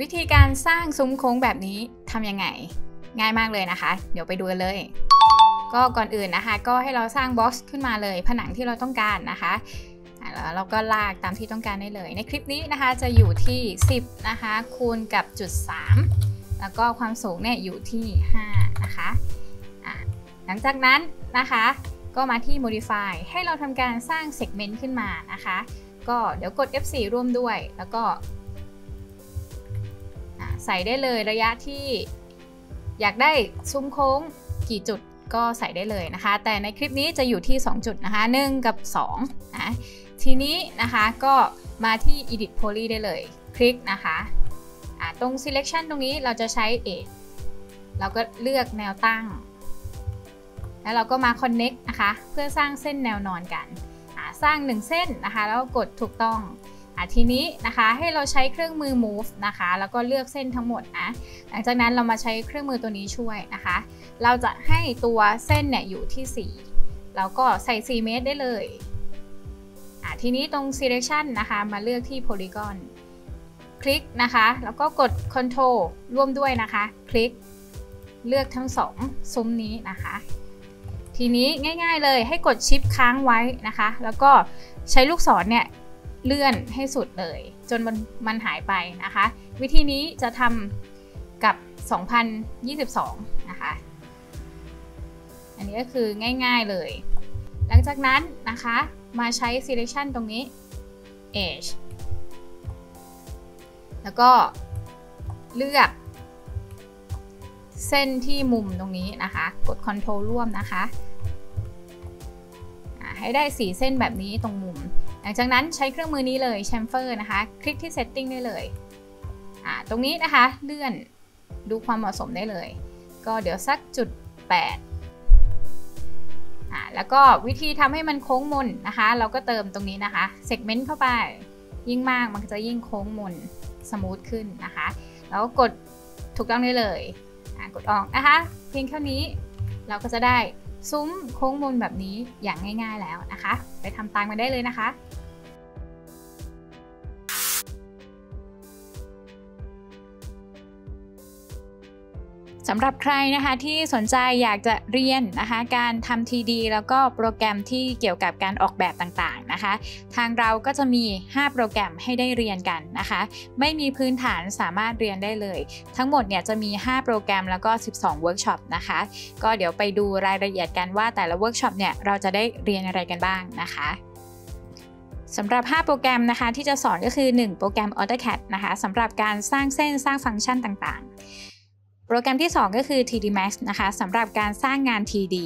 วิธีการสร้างซุ้มโค้งแบบนี้ทำยังไงง่ายมากเลยนะคะเดี๋ยวไปดูกันเลยก็ก่อนอื่นนะคะก็ให้เราสร้างบ็อกซ์ขึ้นมาเลยผนังที่เราต้องการนะคะแล้วเราก็ลากตามที่ต้องการได้เลยในคลิปนี้นะคะจะอยู่ที่10นะคะคูณกับจุด3แล้วก็ความสูงเนี่ยอยู่ที่5นะคะหลังจากนั้นนะคะก็มาที่ modify ให้เราทำการสร้าง segment ขึ้นมานะคะก็เดี๋ยวกด F4 ร่วมด้วยแล้วก็ใส่ได้เลยระยะที่อยากได้ซุ้มโค้งกี่จุดก็ใส่ได้เลยนะคะแต่ในคลิปนี้จะอยู่ที่2จุดนะคะ1กับ2นะทีนี้นะคะก็มาที่ edit poly ได้เลยคลิกนะคะตรง selection ตรงนี้เราจะใช้ edge เราก็เลือกแนวตั้งแล้วเราก็มา connect นะคะเพื่อสร้างเส้นแนวนอนกันสร้าง1เส้นนะคะแล้วกดถูกต้องทีนี้นะคะให้เราใช้เครื่องมือ move นะคะแล้วก็เลือกเส้นทั้งหมดนะหลังจากนั้นเรามาใช้เครื่องมือตัวนี้ช่วยนะคะเราจะให้ตัวเส้นเนี่ยอยู่ที่4แล้วก็ใส่4เมตรได้เลยทีนี้ตรง selection นะคะมาเลือกที่ polygon คลิกนะคะแล้วก็กด control ร่วมด้วยนะคะคลิกเลือกทั้ง2ซุ้มนี้นะคะทีนี้ง่ายๆเลยให้กดชิปค้างไว้นะคะแล้วก็ใช้ลูกศรเนี่ยเลื่อนให้สุดเลยจนมันหายไปนะคะวิธีนี้จะทำกับ2022นะคะอันนี้ก็คือง่ายๆเลยหลังจากนั้นนะคะมาใช้ selection ตรงนี้ edge แล้วก็เลือกเส้นที่มุมตรงนี้นะคะกด Ctrl ร่วมนะคะให้ได้4เส้นแบบนี้ตรงมุมหลังจากนั้นใช้เครื่องมือนี้เลย chamfer นะคะคลิกที่ setting ได้เลยตรงนี้นะคะเลื่อนดูความเหมาะสมได้เลยก็เดี๋ยวสักจุด8แล้วก็วิธีทำให้มันโค้งมนนะคะเราก็เติมตรงนี้นะคะ segment เข้าไปยิ่งมากมันจะยิ่งโค้งมนสมูทขึ้นนะคะแล้วก็กดถูกต้องได้เลยกดออกนะคะเพียงเท่านี้เราก็จะได้ซุ้มโค้งมนแบบนี้อย่างง่ายๆแล้วนะคะไปทำตามกันได้เลยนะคะสำหรับใครนะคะที่สนใจอยากจะเรียนนะคะการทำ TD แล้วก็โปรแกรมที่เกี่ยวกับการออกแบบต่างๆนะคะทางเราก็จะมี5โปรแกรมให้ได้เรียนกันนะคะไม่มีพื้นฐานสามารถเรียนได้เลยทั้งหมดเนี่ยจะมี5โปรแกรมแล้วก็12เวิร์กช็อปนะคะก็เดี๋ยวไปดูรายละเอียดกันว่าแต่ละเวิร์กช็อปเนี่ยเราจะได้เรียนอะไรกันบ้างนะคะสำหรับ5โปรแกรมนะคะที่จะสอนก็คือ1โปรแกรม AutoCAD นะคะสำหรับการสร้างเส้นสร้างฟังก์ชันต่างๆโปรแกรมที่2ก็คือ TD Max นะคะสำหรับการสร้างงาน TD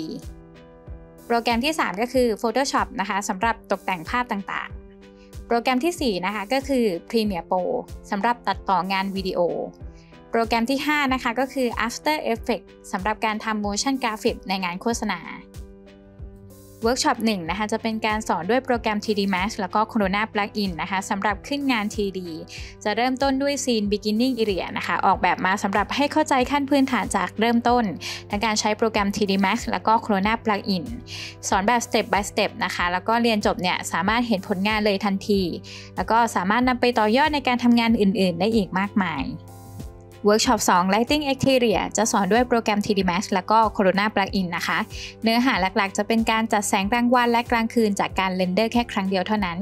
โปรแกรมที่3ก็คือ Photoshop นะคะสำหรับตกแต่งภาพต่างๆโปรแกรมที่4นะคะก็คือ Premiere Pro สำหรับตัดต่องานวิดีโอโปรแกรมที่5นะคะก็คือ After Effects สำหรับการทำ Motion Graphic ในงานโฆษณาเวิร์กช็อป1นะคะจะเป็นการสอนด้วยโปรแกรม TD Max แล้วก็ Corona Plugin นะคะสำหรับขึ้นงาน TD จะเริ่มต้นด้วย Scene Beginning Area นะคะออกแบบมาสำหรับให้เข้าใจขั้นพื้นฐานจากเริ่มต้นในการใช้โปรแกรม TD Max แล้วก็ Corona Plugin สอนแบบ Step by Step นะคะแล้วก็เรียนจบเนี่ยสามารถเห็นผลงานเลยทันทีแล้วก็สามารถนำไปต่อยอดในการทำงานอื่นๆได้อีกมากมายเวิร์กช็อป2 Lighting Exterior จะสอนด้วยโปรแกรม TD Max แล้วก็ Corona Plugin นะคะเนื้อหาหลักๆจะเป็นการจัดแสงกลางวันและกลางคืนจากการเรนเดอร์แค่ครั้งเดียวเท่านั้น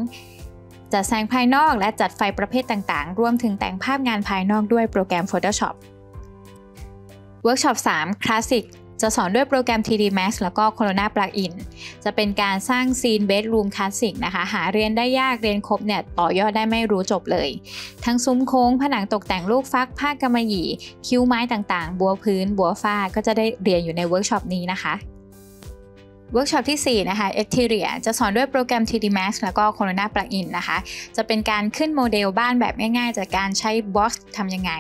จัดแสงภายนอกและจัดไฟประเภทต่างๆรวมถึงแต่งภาพงานภายนอกด้วยโปรแกรม Photoshop เวิร์กช็อป3 Classicจะสอนด้วยโปรแกรม TD Max แล้วก็ Corona Plugin จะเป็นการสร้างซีน Bedroom Classic นะคะหาเรียนได้ยากเรียนครบเนี่ยต่อยอดได้ไม่รู้จบเลยทั้งซุ้มโค้งผนังตกแต่งลูกฟักผ้ากำมะหยี่คิ้วไม้ต่างๆบัวพื้นบัวฝ้าก็จะได้เรียนอยู่ในเวิร์กช็อปนี้นะคะเวิร์กช็อปที่4นะคะ Exterior จะสอนด้วยโปรแกรม TD Max แล้วก็ Corona Plugin นะคะจะเป็นการขึ้นโมเดลบ้านแบบง่ายๆจากการใช้บ็อกซ์ทำยังไง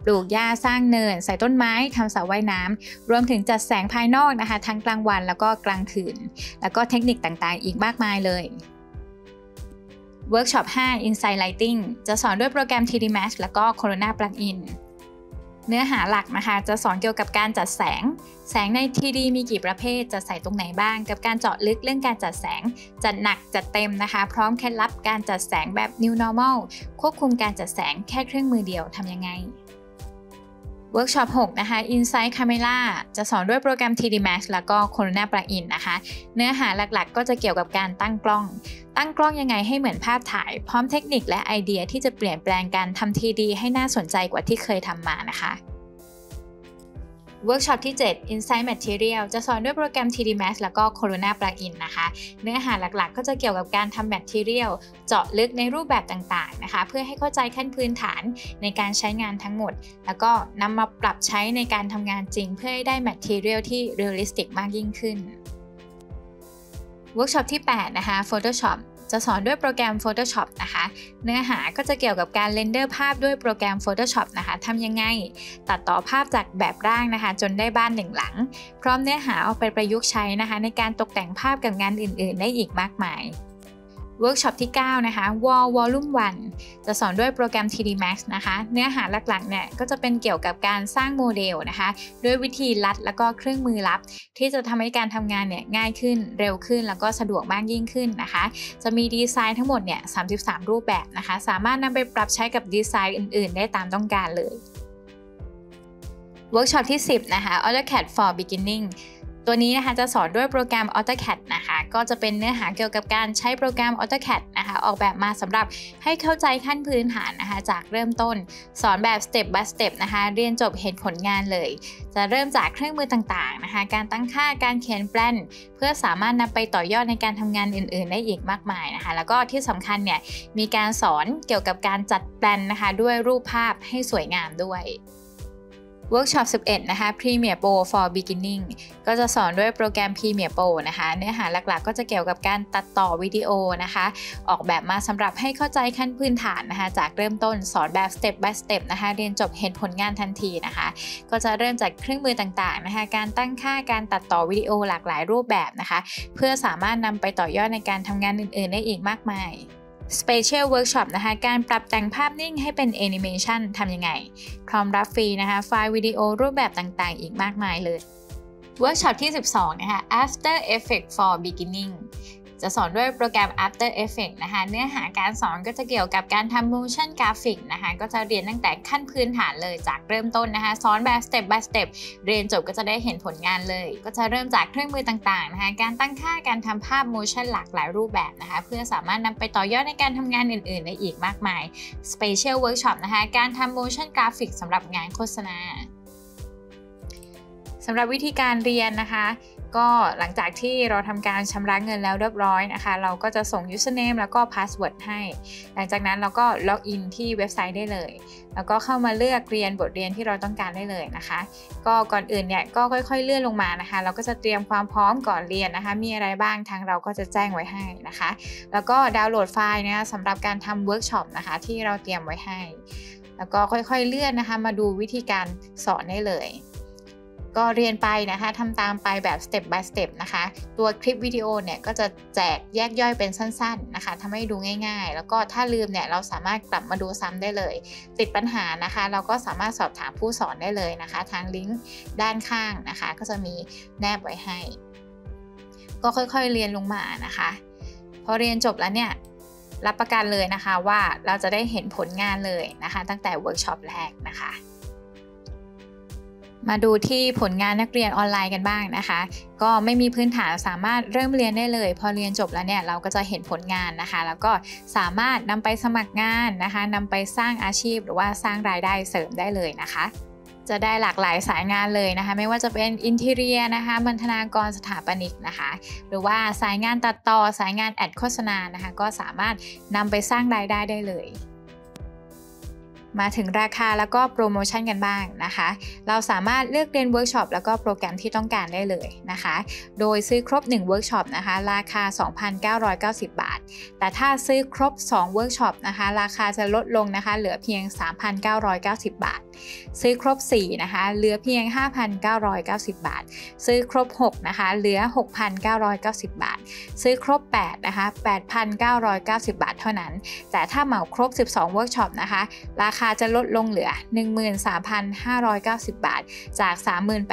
ปลูกหญ้าสร้างเนินใส่ต้นไม้ทำสระว่ายน้ำรวมถึงจัดแสงภายนอกนะคะทั้งกลางวันแล้วก็กลางคืนแล้วก็เทคนิคต่างๆอีกมากมายเลยเวิร์กช็อป5 Inside Lighting จะสอนด้วยโปรแกรม TD Max แล้วก็ Corona Plugin เนื้อหาหลักนะคะจะสอนเกี่ยวกับการจัดแสงใน 3D มีกี่ประเภทจะใส่ตรงไหนบ้างกับการเจาะลึกเรื่องการจัดแสงจัดหนักจัดเต็มนะคะพร้อมเคล็ดลับการจัดแสงแบบ New Normal ควบคุมการจัดแสงแค่เครื่องมือเดียวทำยังไงเวิร์กช็อป 6 นะคะ Insight Camera จะสอนด้วยโปรแกรม 3D Max แล้วก็ Corona Plugin นะคะเนื้อหาหลักๆก็จะเกี่ยวกับการตั้งกล้องยังไงให้เหมือนภาพถ่ายพร้อมเทคนิคและไอเดียที่จะเปลี่ยนแปลงการทำ 3D ให้น่าสนใจกว่าที่เคยทำมานะคะเวิร์กช็อปที่ 7 Insight Material จะสอนด้วยโปรแกรม 3D Max แล้วก็ Corona Plugin นะคะเนื้อหาหลักๆก็จะเกี่ยวกับการทำ Material เจาะลึกในรูปแบบต่างๆนะคะเพื่อให้เข้าใจขั้นพื้นฐานในการใช้งานทั้งหมดแล้วก็นำมาปรับใช้ในการทำงานจริงเพื่อให้ได้ Material ที่ Realistic มากยิ่งขึ้นเวิร์กช็อปที่ 8 นะคะ Photoshopจะสอนด้วยโปรแกรม Photoshop นะคะเนื้อหาก็จะเกี่ยวกับการเรนเดอร์ภาพด้วยโปรแกรม Photoshop นะคะทำยังไงตัดต่อภาพจากแบบร่างนะคะจนได้บ้านหนึ่งหลังพร้อมเนื้อหาเอาไปประยุกต์ใช้นะคะในการตกแต่งภาพกับงานอื่นๆได้อีกมากมายเวิร์กช็อปที่ 9 นะคะ Wall Volume 1 จะสอนด้วยโปรแกรม 3D Max นะคะเนื้อหาหลักๆเนี่ยก็จะเป็นเกี่ยวกับการสร้างโมเดลนะคะด้วยวิธีลัดแล้วก็เครื่องมือลับที่จะทำให้การทำงานเนี่ยง่ายขึ้นเร็วขึ้นแล้วก็สะดวกมากยิ่งขึ้นนะคะจะมีดีไซน์ทั้งหมดเนี่ย33 รูปแบบนะคะสามารถนำไปปรับใช้กับดีไซน์อื่นๆได้ตามต้องการเลยเวิร์กช็อปที่ 10 นะคะ AutoCAD for Beginningตัวนี้นะคะจะสอนด้วยโปรแกรม AutoCAD นะคะก็จะเป็นเนื้อหาเกี่ยวกับการใช้โปรแกรม AutoCAD นะคะออกแบบมาสำหรับให้เข้าใจขั้นพื้นฐานนะคะจากเริ่มต้นสอนแบบ Step by Step นะคะเรียนจบเห็นผลงานเลยจะเริ่มจากเครื่องมือต่างๆนะคะการตั้งค่าการเขียนแปลนเพื่อสามารถนำไปต่อยอดในการทำงานอื่นๆได้อีกมากมายนะคะแล้วก็ที่สำคัญเนี่ยมีการสอนเกี่ยวกับการจัดแปลนนะคะด้วยรูปภาพให้สวยงามด้วยเวิร์กช็อป 11 นะคะ Premiere Pro for Beginning ก็จะสอนด้วยโปรแกรม Premiere Pro นะคะเนื้อหาหลักๆก็จะเกี่ยวกับการตัดต่อวิดีโอนะคะออกแบบมาสำหรับให้เข้าใจขั้นพื้นฐานนะคะจากเริ่มต้นสอนแบบ Step by Step นะคะเรียนจบเห็นผลงานทันทีนะคะก็จะเริ่มจากเครื่องมือต่างๆนะคะการตั้งค่าการตัดต่อวิดีโอหลากหลายรูปแบบนะคะเพื่อสามารถนำไปต่อยอดในการทำงานอื่นๆได้อีกมากมายSpecial Workshop นะคะการปรับแต่งภาพนิ่งให้เป็นแอนิเมชันทำยังไงพร้อมรับฟรีนะคะไฟล์วิดีโอรูปแบบต่างๆอีกมากมายเลยเวิร์กช็อปที่ 12 นะคะ After Effects for Beginning จะสอนด้วยโปรแกรม After Effects นะคะเนื้อหาการสอนก็จะเกี่ยวกับการทำ motion graphic นะคะก็จะเรียนตั้งแต่ขั้นพื้นฐานเลยจากเริ่มต้นนะคะสอนแบบ step by step เรียนจบก็จะได้เห็นผลงานเลยก็จะเริ่มจากเครื่องมือต่างๆนะคะการตั้งค่าการทำภาพ motion หลากหลายรูปแบบนะคะเพื่อสามารถนำไปต่อยอดในการทำงานอื่นๆได้อีกมากมาย Special Workshop นะคะการทำ motion graphic สำหรับงานโฆษณาสำหรับวิธีการเรียนนะคะก็หลังจากที่เราทำการชำระเงินแล้วเรียบร้อยนะคะเราก็จะส่ง username แล้วก็ password ให้หลังจากนั้นเราก็ล็อกอินที่เว็บไซต์ได้เลยแล้วก็เข้ามาเลือกเรียนบทเรียนที่เราต้องการได้เลยนะคะก็ก่อนอื่นเนี่ยก็ค่อยๆเลื่อนลงมานะคะเราก็จะเตรียมความพร้อมก่อนเรียนนะคะมีอะไรบ้างทางเราก็จะแจ้งไว้ให้นะคะแล้วก็ดาวน์โหลดไฟล์นะคะสำหรับการทำเวิร์กช็อปนะคะที่เราเตรียมไว้ให้แล้วก็ค่อยๆเลื่อนนะคะมาดูวิธีการสอนได้เลยก็เรียนไปนะคะทำตามไปแบบ step by step นะคะตัวคลิปวิดีโอเนี่ยก็จะแจกแยกย่อยเป็นสั้นๆนะคะทำให้ดูง่ายๆแล้วก็ถ้าลืมเนี่ยเราสามารถกลับมาดูซ้ำได้เลยติดปัญหานะคะเราก็สามารถสอบถามผู้สอนได้เลยนะคะทางลิงก์ด้านข้างนะคะก็จะมีแนบไว้ให้ก็ค่อยๆเรียนลงมานะคะพอเรียนจบแล้วเนี่ยรับประกันเลยนะคะว่าเราจะได้เห็นผลงานเลยนะคะตั้งแต่เวิร์กช็อปแรกนะคะมาดูที่ผลงานนักเรียนออนไลน์กันบ้างนะคะก็ไม่มีพื้นฐานสามารถเริ่มเรียนได้เลยพอเรียนจบแล้วเนี่ยเราก็จะเห็นผลงานนะคะแล้วก็สามารถนำไปสมัครงานนะคะนำไปสร้างอาชีพหรือว่าสร้างรายได้เสริมได้เลยนะคะจะได้หลากหลายสายงานเลยนะคะไม่ว่าจะเป็นอินทีเรียนะคะบรรณาการสถาปนิกนะคะหรือว่าสายงานตัดต่อสายงานแอดโฆษณานะคะก็สามารถนำไปสร้างรายได้ได้เลยมาถึงราคาแล้วก็โปรโมชั่นกันบ้างนะคะเราสามารถเลือกเรียนเวิร์กช็อปแล้วก็โปรแกรมที่ต้องการได้เลยนะคะโดยซื้อครบ1เวิร์กช็อปนะคะราคา 2,990 บาทแต่ถ้าซื้อครบ2เวิร์กช็อปนะคะราคาจะลดลงนะคะเหลือเพียง 3,990 บาทซื้อครบ4นะคะเหลือเพียง 5,990 บาทซื้อครบ6นะคะเหลือ 6,990 บาทซื้อครบ8นะคะ 8,990 บาทเท่านั้นแต่ถ้าเหมาครบ12เวิร์กช็อปนะคะราคา าจะลดลงเหลือ 13,590 บาทจาก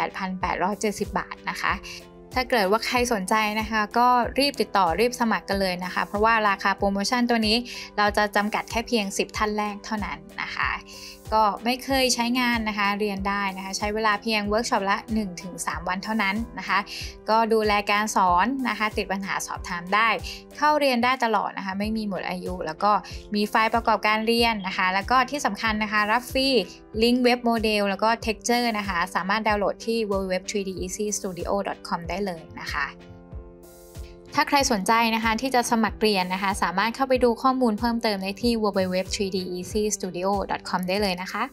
38,870 บาทนะคะถ้าเกิดว่าใครสนใจนะคะก็รีบติดต่อรีบสมัครกันเลยนะคะเพราะว่าราคาโปรโมชั่นตัวนี้เราจะจำกัดแค่เพียง10ท่านแรกเท่านั้นนะคะก็ไม่เคยใช้งานนะคะเรียนได้นะคะใช้เวลาเพียงเวิร์กช็อปละ 1-3 วันเท่านั้นนะคะก็ดูแลการสอนนะคะติดปัญหาสอบถามได้เข้าเรียนได้ตลอดนะคะไม่มีหมดอายุแล้วก็มีไฟล์ประกอบการเรียนนะคะแล้วก็ที่สำคัญนะคะรับฟรีลิงก์เว็บโมเดลแล้วก็ texture นะคะสามารถดาวน์โหลดที่ www.3deeasystudio.com ได้เลยนะคะถ้าใครสนใจนะคะที่จะสมัครเรียนนะคะสามารถเข้าไปดูข้อมูลเพิ่มเติมได้ที่ www.3deeasystudio.com ได้เลยนะคะ